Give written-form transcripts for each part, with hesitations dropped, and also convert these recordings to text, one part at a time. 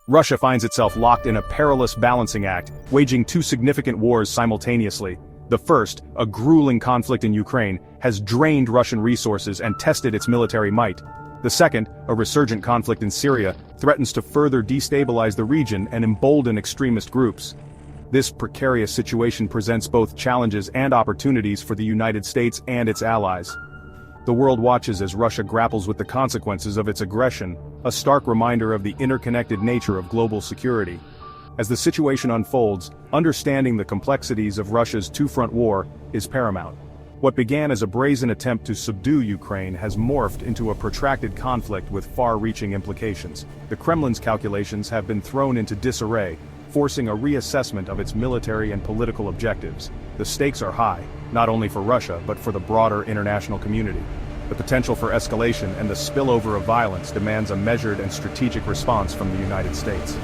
Russia finds itself locked in a perilous balancing act, waging two significant wars simultaneously. The first, a grueling conflict in Ukraine, has drained Russian resources and tested its military might. The second, a resurgent conflict in Syria, threatens to further destabilize the region and embolden extremist groups. This precarious situation presents both challenges and opportunities for the United States and its allies. The world watches as Russia grapples with the consequences of its aggression, a stark reminder of the interconnected nature of global security. As the situation unfolds, understanding the complexities of Russia's two-front war is paramount. What began as a brazen attempt to subdue Ukraine has morphed into a protracted conflict with far-reaching implications. The Kremlin's calculations have been thrown into disarray, forcing a reassessment of its military and political objectives. The stakes are high, not only for Russia but for the broader international community. The potential for escalation and the spillover of violence demands a measured and strategic response from the United States.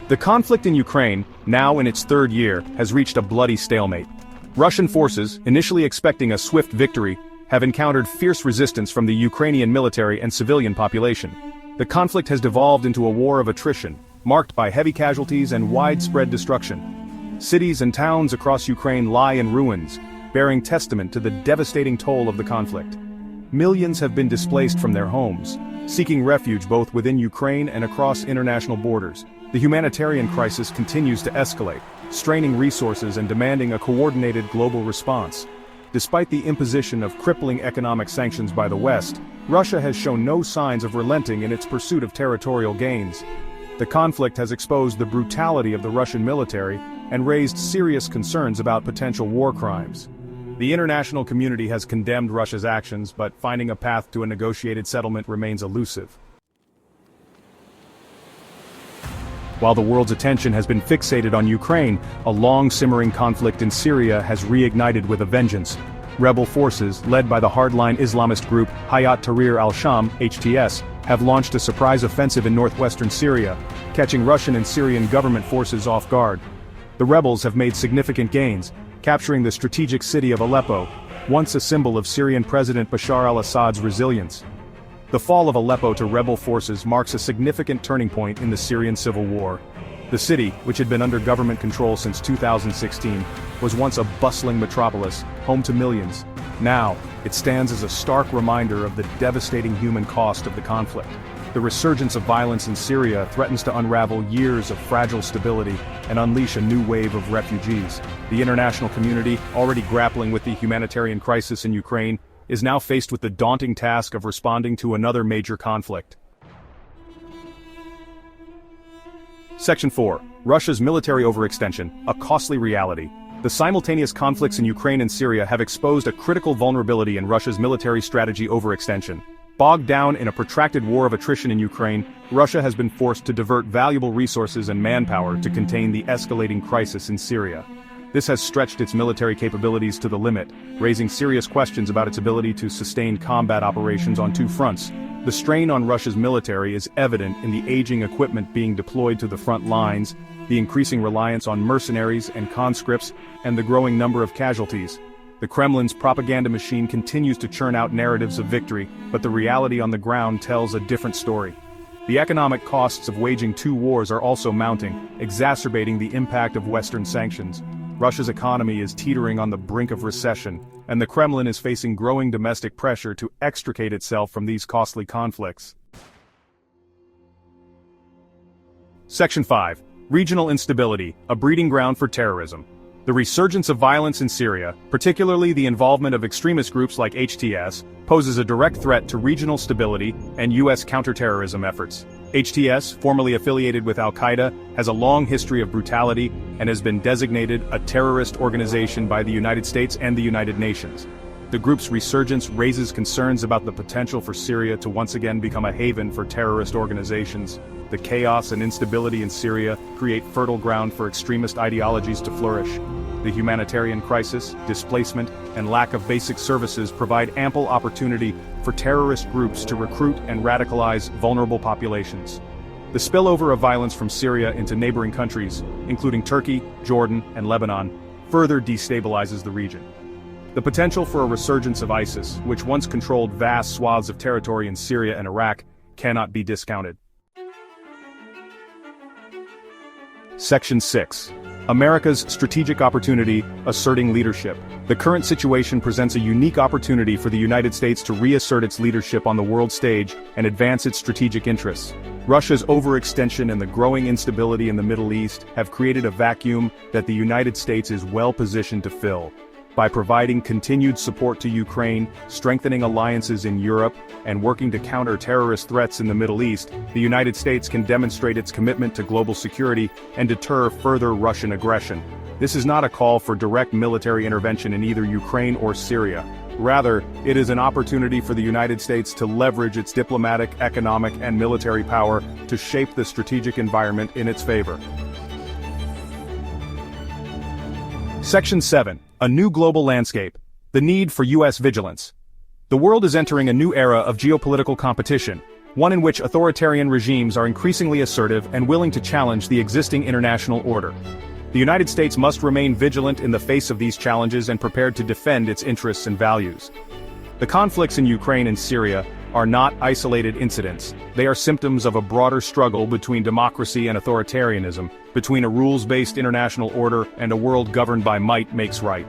The conflict in Ukraine, now in its third year, has reached a bloody stalemate. Russian forces, initially expecting a swift victory, have encountered fierce resistance from the Ukrainian military and civilian population. The conflict has devolved into a war of attrition, marked by heavy casualties and widespread destruction. Cities and towns across Ukraine lie in ruins, bearing testament to the devastating toll of the conflict. Millions have been displaced from their homes, seeking refuge both within Ukraine and across international borders. The humanitarian crisis continues to escalate, straining resources and demanding a coordinated global response. Despite the imposition of crippling economic sanctions by the West, Russia has shown no signs of relenting in its pursuit of territorial gains. The conflict has exposed the brutality of the Russian military and raised serious concerns about potential war crimes. The international community has condemned Russia's actions, but finding a path to a negotiated settlement remains elusive. While the world's attention has been fixated on Ukraine, a long-simmering conflict in Syria has reignited with a vengeance. Rebel forces, led by the hardline Islamist group Hayat Tahrir al-Sham (HTS), have launched a surprise offensive in northwestern Syria, catching Russian and Syrian government forces off guard. The rebels have made significant gains, capturing the strategic city of Aleppo, once a symbol of Syrian President Bashar al-Assad's resilience. The fall of Aleppo to rebel forces marks a significant turning point in the Syrian civil war. The city, which had been under government control since 2016, was once a bustling metropolis, home to millions. Now, it stands as a stark reminder of the devastating human cost of the conflict. The resurgence of violence in Syria threatens to unravel years of fragile stability and unleash a new wave of refugees. The international community, already grappling with the humanitarian crisis in Ukraine, is now faced with the daunting task of responding to another major conflict. Section 4. Russia's military overextension, a costly reality. The simultaneous conflicts in Ukraine and Syria have exposed a critical vulnerability in Russia's military strategy overextension. Bogged down in a protracted war of attrition in Ukraine, Russia has been forced to divert valuable resources and manpower to contain the escalating crisis in Syria. This has stretched its military capabilities to the limit, raising serious questions about its ability to sustain combat operations on two fronts. The strain on Russia's military is evident in the aging equipment being deployed to the front lines, the increasing reliance on mercenaries and conscripts, and the growing number of casualties. The Kremlin's propaganda machine continues to churn out narratives of victory, but the reality on the ground tells a different story. The economic costs of waging two wars are also mounting, exacerbating the impact of Western sanctions. Russia's economy is teetering on the brink of recession, and the Kremlin is facing growing domestic pressure to extricate itself from these costly conflicts. Section 5. Regional instability, a breeding ground for terrorism. The resurgence of violence in Syria, particularly the involvement of extremist groups like HTS, poses a direct threat to regional stability and U.S. counterterrorism efforts. HTS, formerly affiliated with al-Qaeda, has a long history of brutality and has been designated a terrorist organization by the United States and the United Nations. The group's resurgence raises concerns about the potential for Syria to once again become a haven for terrorist organizations. The chaos and instability in Syria create fertile ground for extremist ideologies to flourish. The humanitarian crisis, displacement, and lack of basic services provide ample opportunity for terrorist groups to recruit and radicalize vulnerable populations. The spillover of violence from Syria into neighboring countries, including Turkey, Jordan, and Lebanon, further destabilizes the region. The potential for a resurgence of ISIS, which once controlled vast swaths of territory in Syria and Iraq, cannot be discounted. Section 6. America's strategic opportunity, asserting leadership. The current situation presents a unique opportunity for the United States to reassert its leadership on the world stage and advance its strategic interests. Russia's overextension and the growing instability in the Middle East have created a vacuum that the United States is well positioned to fill. By providing continued support to Ukraine, strengthening alliances in Europe, and working to counter terrorist threats in the Middle East, the United States can demonstrate its commitment to global security and deter further Russian aggression. This is not a call for direct military intervention in either Ukraine or Syria. Rather, it is an opportunity for the United States to leverage its diplomatic, economic, and military power to shape the strategic environment in its favor. Section 7. A new global landscape. The need for U.S. vigilance. The world is entering a new era of geopolitical competition, one in which authoritarian regimes are increasingly assertive and willing to challenge the existing international order. The United States must remain vigilant in the face of these challenges and prepared to defend its interests and values. The conflicts in Ukraine and Syria are not isolated incidents. They are symptoms of a broader struggle between democracy and authoritarianism, between a rules-based international order and a world governed by might makes right.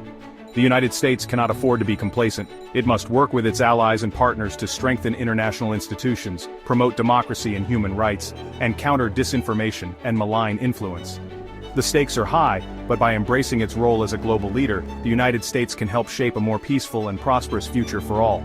The United States cannot afford to be complacent. It must work with its allies and partners to strengthen international institutions, promote democracy and human rights, and counter disinformation and malign influence. The stakes are high, but by embracing its role as a global leader, the United States can help shape a more peaceful and prosperous future for all.